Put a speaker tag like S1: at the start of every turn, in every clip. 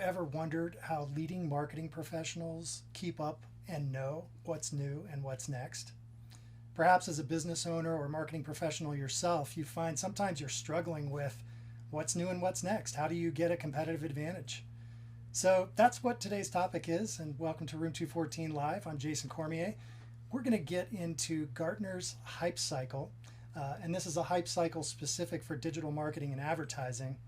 S1: ever wondered how leading marketing professionals keep up and know what's new and what's next? Perhaps as a business owner or marketing professional yourself, you find sometimes you're struggling with what's new and what's next. How do you get a competitive advantage? So that's what today's topic is, and welcome to Room 214 Live. I'm Jason Cormier. We're going to get into Gartner's Hype Cycle, and this is a hype cycle specific for digital marketing and advertising.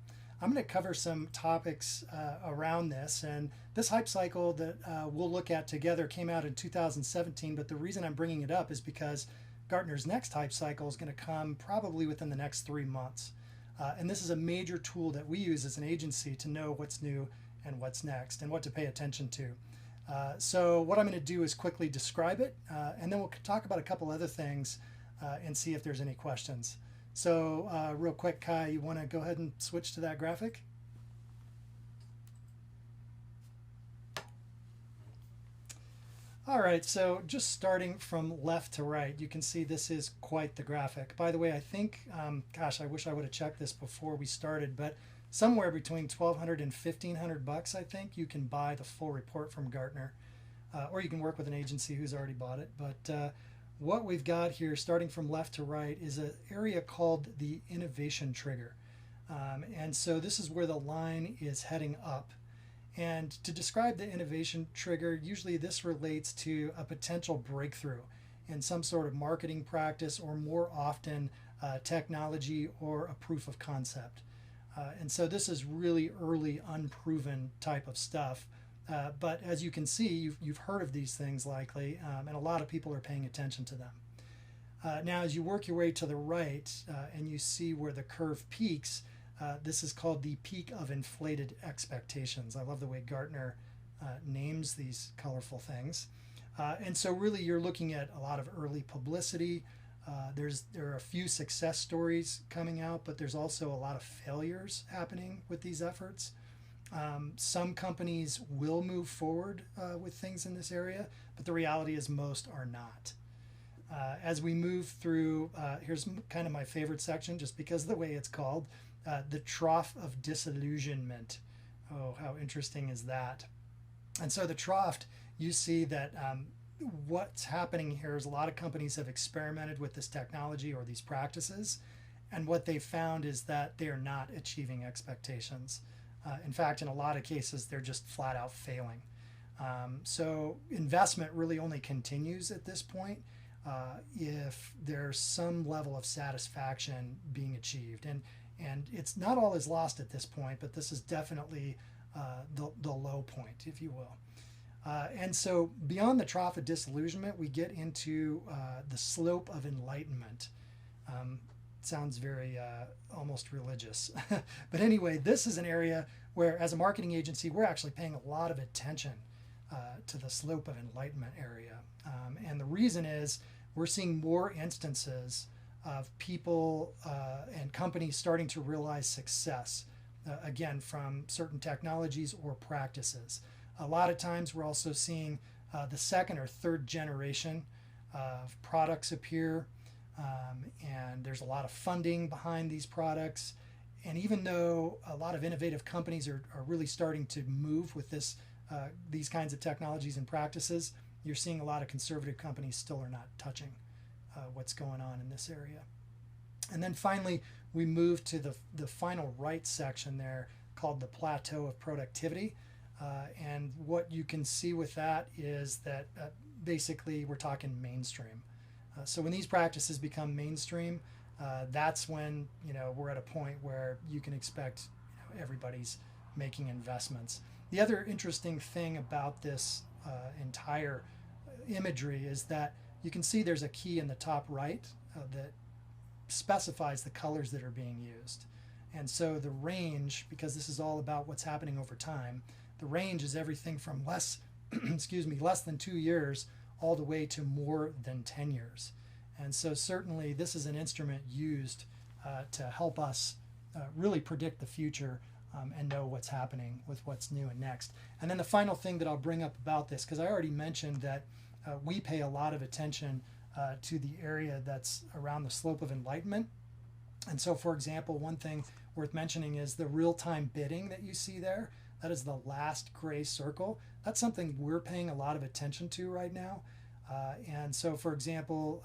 S1: I'm going to cover some topics around this, and this hype cycle that we'll look at together came out in 2017, but the reason I'm bringing it up is because Gartner's next hype cycle is going to come probably within the next 3 months. And this is a major tool that we use as an agency to know what's new and what's next and what to pay attention to. So what I'm going to do is quickly describe it, and then we'll talk about a couple other things and see if there's any questions. So real quick, Kai, you want to go ahead and switch to that graphic? All right, so just starting from left to right, you can see this is quite the graphic. By the way, I think, gosh, I wish I would have checked this before we started, but somewhere between $1,200 and $1,500, I think, you can buy the full report from Gartner, or you can work with an agency who's already bought it. But what we've got here, starting from left to right, is an area called the innovation trigger. And so this is where the line is heading up. And to describe the innovation trigger, usually this relates to a potential breakthrough in some sort of marketing practice, or more often technology or a proof of concept. And so this is really early, unproven type of stuff. But as you can see, you've heard of these things likely, and a lot of people are paying attention to them. Now, as you work your way to the right and you see where the curve peaks, this is called the peak of inflated expectations. I love the way Gartner names these colorful things. And so really you're looking at a lot of early publicity. There are a few success stories coming out, but there's also a lot of failures happening with these efforts. Some companies will move forward with things in this area, but the reality is most are not. As we move through, here's kind of my favorite section, just because of the way it's called, the trough of disillusionment. Oh, how interesting is that? And so the trough, you see that what's happening here is a lot of companies have experimented with this technology or these practices, and what they found is that they are not achieving expectations. In fact, in a lot of cases, they're just flat out failing. So investment really only continues at this point if there's some level of satisfaction being achieved. And it's not all is lost at this point, but this is definitely the low point, if you will. And so beyond the trough of disillusionment, we get into the slope of enlightenment. Sounds very almost religious. But anyway, this is an area where, as a marketing agency, we're actually paying a lot of attention to the slope of enlightenment area. And the reason is we're seeing more instances of people and companies starting to realize success, again, from certain technologies or practices. A lot of times we're also seeing the second or third generation of products appear, and there's a lot of funding behind these products. And even though a lot of innovative companies are really starting to move with these kinds of technologies and practices, you're seeing a lot of conservative companies still are not touching what's going on in this area. And then finally, we move to the final right section there, called the Plateau of Productivity. And what you can see with that is that basically we're talking mainstream. So when these practices become mainstream, that's when we're at a point where you can expect everybody's making investments. The other interesting thing about this entire imagery is that you can see there's a key in the top right that specifies the colors that are being used. And so the range, because this is all about what's happening over time, the range is everything from less than 2 years all the way to more than 10 years. And so certainly this is an instrument used to help us really predict the future and know what's happening with what's new and next. And then the final thing that I'll bring up about this, because I already mentioned that we pay a lot of attention to the area that's around the slope of enlightenment. And so, for example, one thing worth mentioning is the real-time bidding that you see there. That is the last gray circle. That's something we're paying a lot of attention to right now. And so, for example,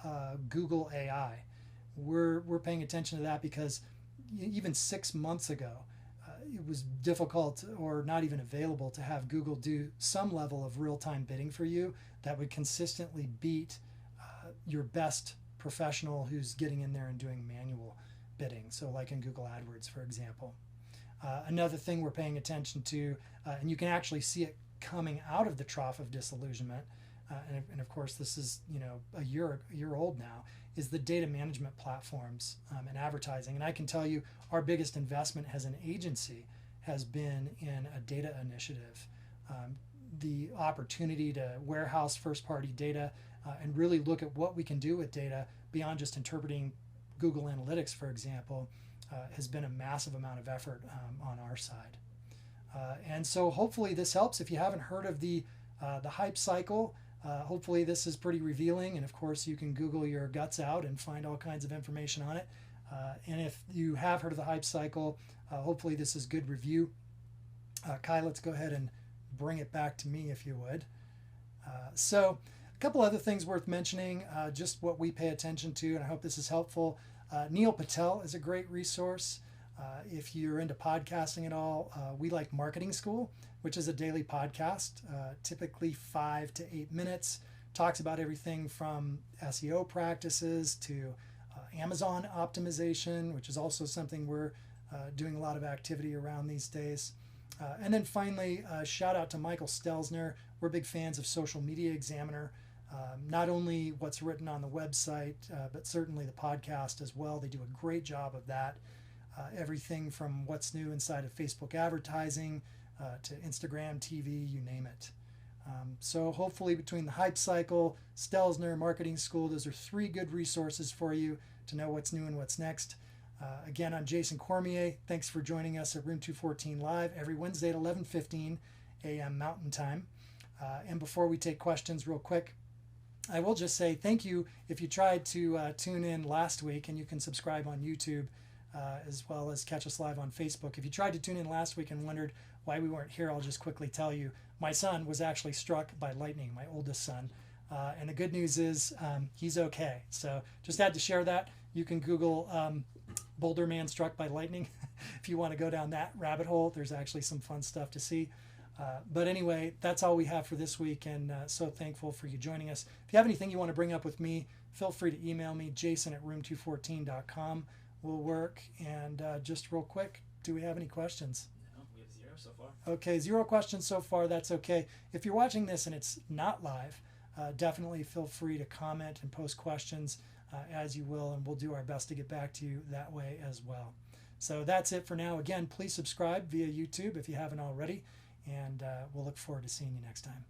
S1: Google AI, we're paying attention to that because even 6 months ago, it was difficult or not even available to have Google do some level of real-time bidding for you that would consistently beat your best professional who's getting in there and doing manual bidding. So like in Google AdWords, for example. Another thing we're paying attention to, and you can actually see it coming out of the trough of disillusionment, and of course this is a year old now, is the data management platforms and advertising. And I can tell you our biggest investment as an agency has been in a data initiative. The opportunity to warehouse first-party data and really look at what we can do with data beyond just interpreting Google Analytics, for example, has been a massive amount of effort on our side. And so hopefully this helps. If you haven't heard of the hype cycle, hopefully this is pretty revealing. And of course, you can Google your guts out and find all kinds of information on it. And if you have heard of the hype cycle, hopefully this is good review. Kai, let's go ahead and bring it back to me if you would. So a couple other things worth mentioning, just what we pay attention to, and I hope this is helpful. Neil Patel is a great resource. If you're into podcasting at all, we like Marketing School, which is a daily podcast, typically 5 to 8 minutes, talks about everything from SEO practices to Amazon optimization, which is also something we're doing a lot of activity around these days. And then finally, shout out to Michael Stelzner. We're big fans of Social Media Examiner. Not only what's written on the website, but certainly the podcast as well. They do a great job of that. Everything from what's new inside of Facebook advertising to Instagram, TV, you name it. So hopefully between the hype cycle, Stelzner, Marketing School, those are 3 good resources for you to know what's new and what's next. Again, I'm Jason Cormier. Thanks for joining us at Room 214 Live every Wednesday at 11:15 a.m. Mountain Time. And before we take questions real quick, I will just say thank you if you tried to tune in last week, and you can subscribe on YouTube as well as catch us live on Facebook. If you tried to tune in last week and wondered why we weren't here, I'll just quickly tell you. My son was actually struck by lightning, my oldest son. And the good news is he's okay. So just had to share that. You can Google Boulder Man struck by lightning if you want to go down that rabbit hole. There's actually some fun stuff to see. But anyway, that's all we have for this week, and so thankful for you joining us. If you have anything you want to bring up with me, feel free to email me, jason@room214.com. Will work. And just real quick, do we have any questions?
S2: No, we have 0 so far.
S1: Okay, 0 questions so far. That's okay. If you're watching this and it's not live, definitely feel free to comment and post questions as you will, and we'll do our best to get back to you that way as well. So that's it for now. Again, please subscribe via YouTube if you haven't already, and we'll look forward to seeing you next time.